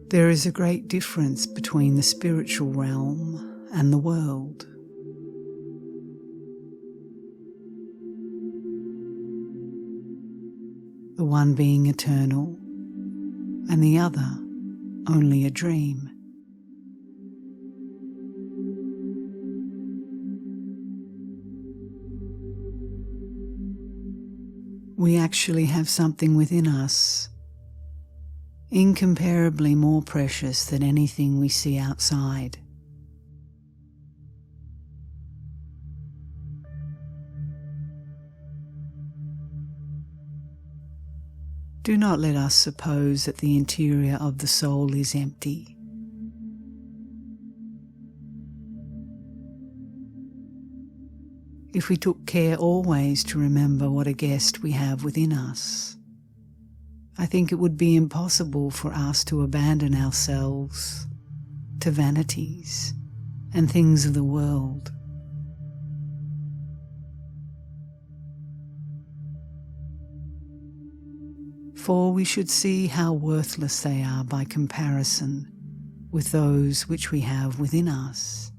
There is a great difference between the spiritual realm and the world. The one being eternal, and the other only a dream. We actually have something within us, incomparably more precious than anything we see outside. Do not let us suppose that the interior of the soul is empty. If we took care always to remember what a guest we have within us, I think it would be impossible for us to abandon ourselves to vanities and things of the world. For we should see how worthless they are by comparison with those which we have within us.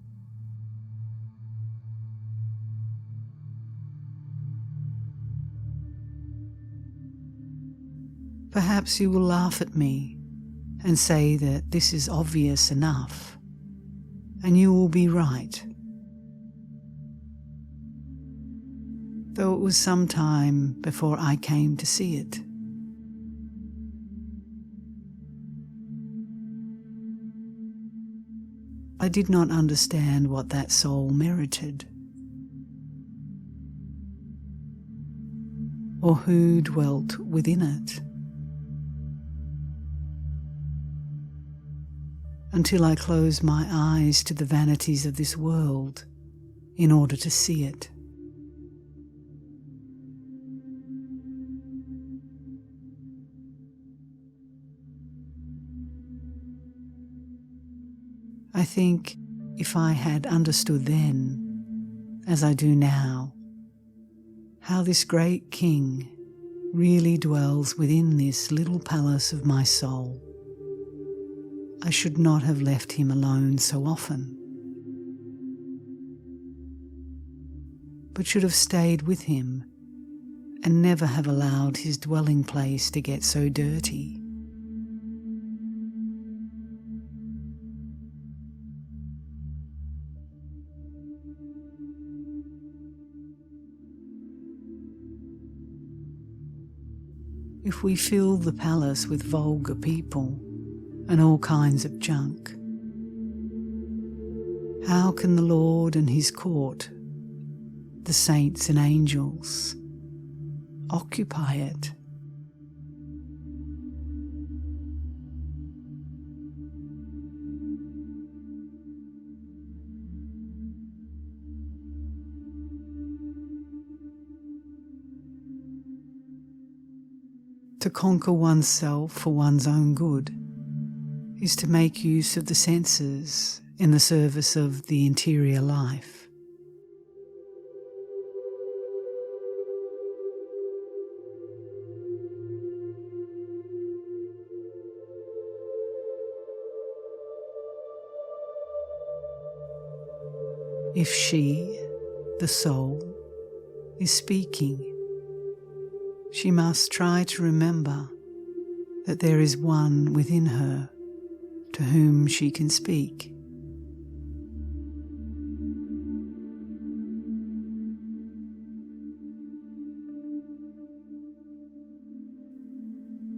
Perhaps you will laugh at me and say that this is obvious enough, and you will be right. Though it was some time before I came to see it. I did not understand what that soul merited, or who dwelt within it, until I closed my eyes to the vanities of this world in order to see it. I think if I had understood then, as I do now, how this great King really dwells within this little palace of my soul, I should not have left him alone so often, but should have stayed with him and never have allowed his dwelling place to get so dirty. If we fill the palace with vulgar people and all kinds of junk, how can the Lord and his court, the saints and angels, occupy it? To conquer oneself for one's own good is to make use of the senses in the service of the interior life. If she, the soul, is speaking, she must try to remember that there is one within her to whom she can speak.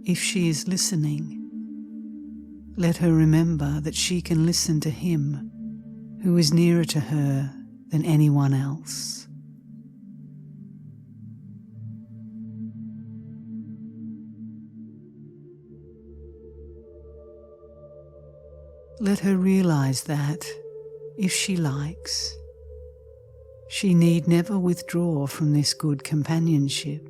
If she is listening, let her remember that she can listen to him who is nearer to her than anyone else. Let her realize that, if she likes, she need never withdraw from this good companionship.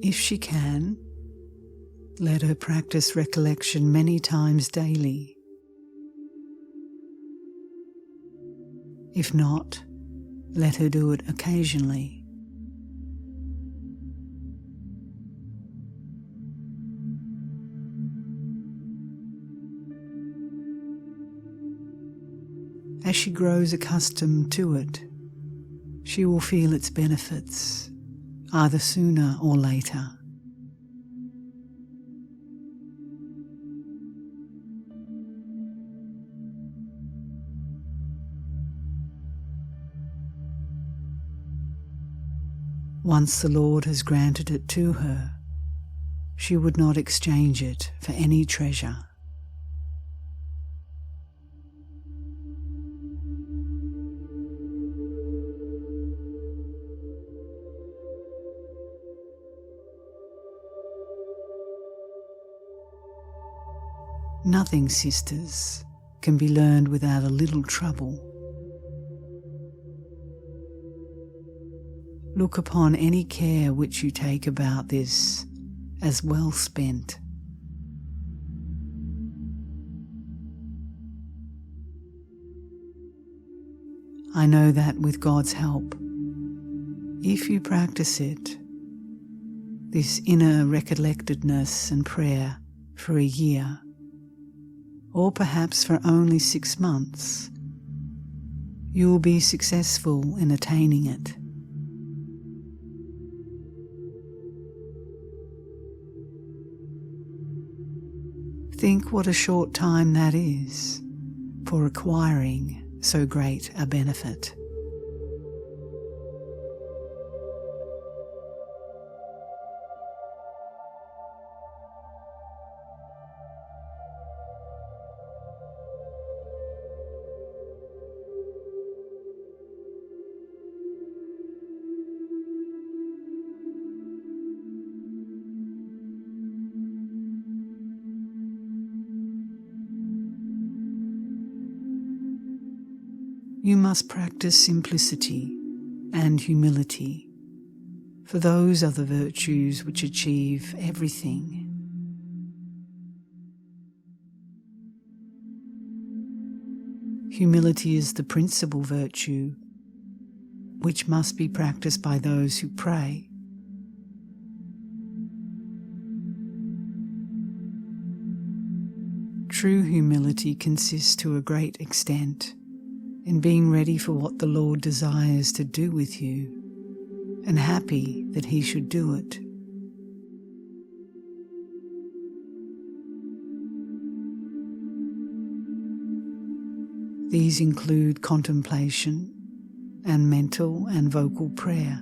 If she can, let her practice recollection many times daily. If not, let her do it occasionally. As she grows accustomed to it, she will feel its benefits, either sooner or later. Once the Lord has granted it to her, she would not exchange it for any treasure. Nothing, sisters, can be learned without a little trouble. Look upon any care which you take about this as well spent. I know that with God's help, if you practice it, this inner recollectedness and prayer for a year, or perhaps for only 6 months, you will be successful in attaining it. Think what a short time that is for acquiring so great a benefit. You must practice simplicity and humility, for those are the virtues which achieve everything. Humility is the principal virtue, which must be practiced by those who pray. True humility consists to a great extent in being ready for what the Lord desires to do with you, and happy that He should do it. These include contemplation and mental and vocal prayer,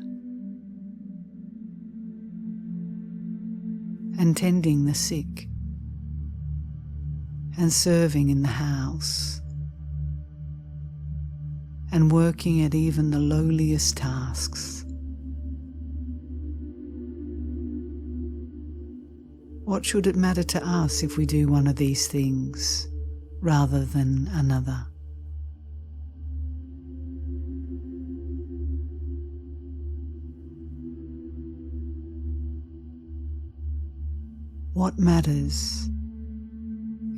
and tending the sick, and serving in the house, and working at even the lowliest tasks. What should it matter to us if we do one of these things rather than another? What matters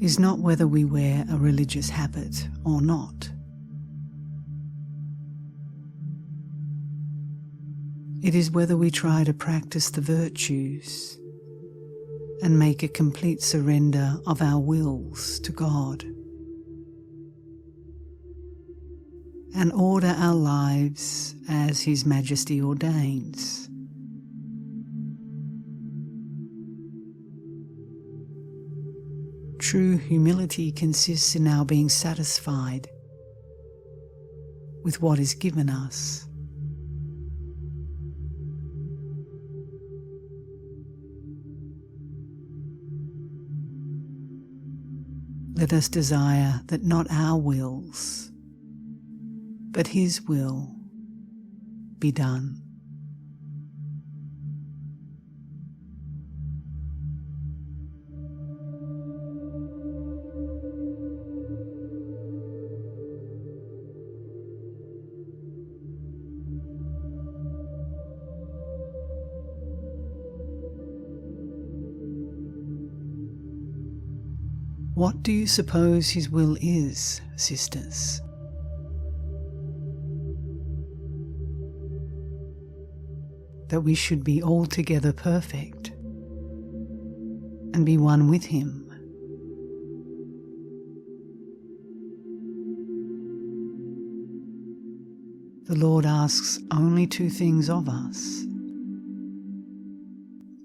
is not whether we wear a religious habit or not. It is whether we try to practice the virtues and make a complete surrender of our wills to God, and order our lives as His Majesty ordains. True humility consists in our being satisfied with what is given us. Let us desire that not our wills, but His will be done. What do you suppose His will is, sisters? that we should be altogether perfect and be one with Him. The Lord asks only two things of us: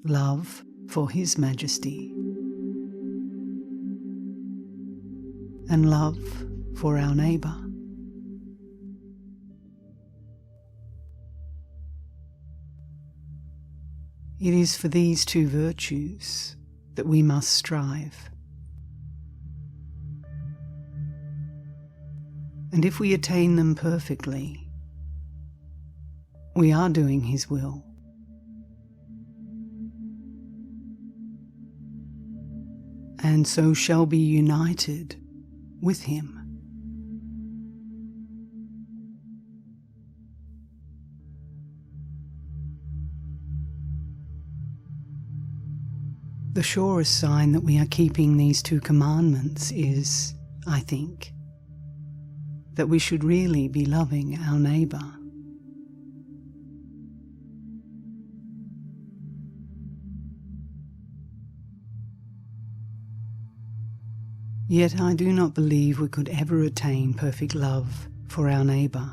love for His majesty and love for our neighbour. It is for these two virtues that we must strive. And if we attain them perfectly, we are doing His will. And so shall be united with Him. The surest sign that we are keeping these two commandments is, I think, that we should really be loving our neighbour. Yet I do not believe we could ever attain perfect love for our neighbour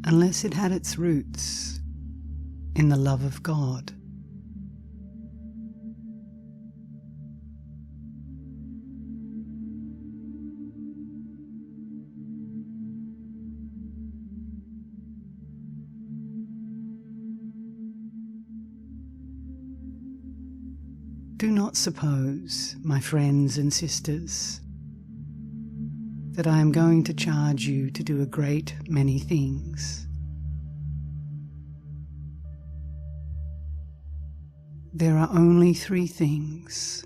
unless it had its roots in the love of God. Do not suppose, my friends and sisters, that I am going to charge you to do a great many things. There are only 3 things.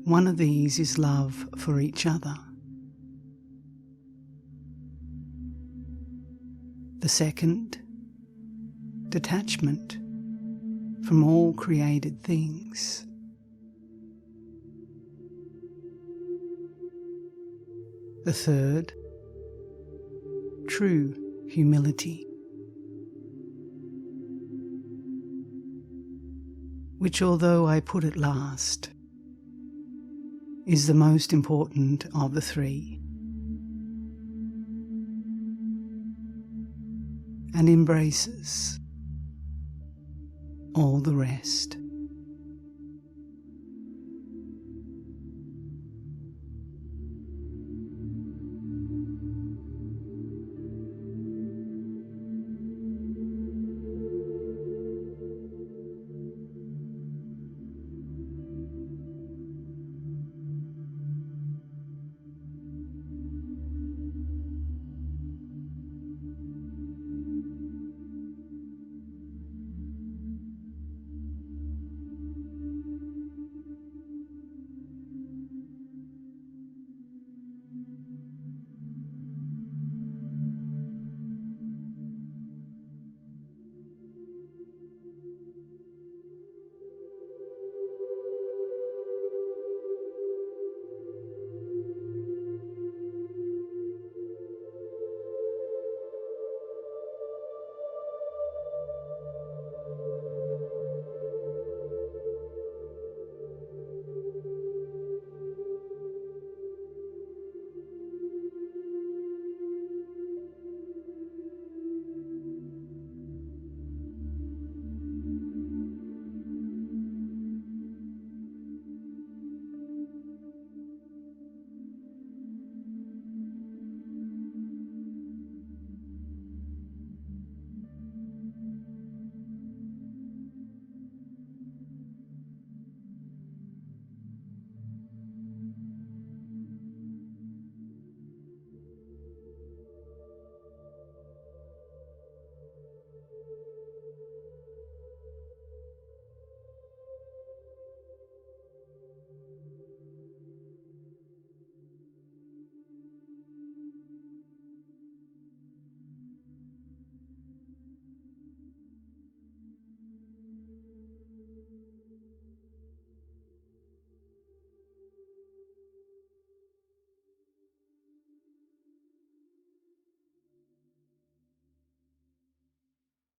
One of these is love for each other. The second, detachment from all created things. The third, true humility, which, although I put it last, is the most important of the 3, and embraces all the rest.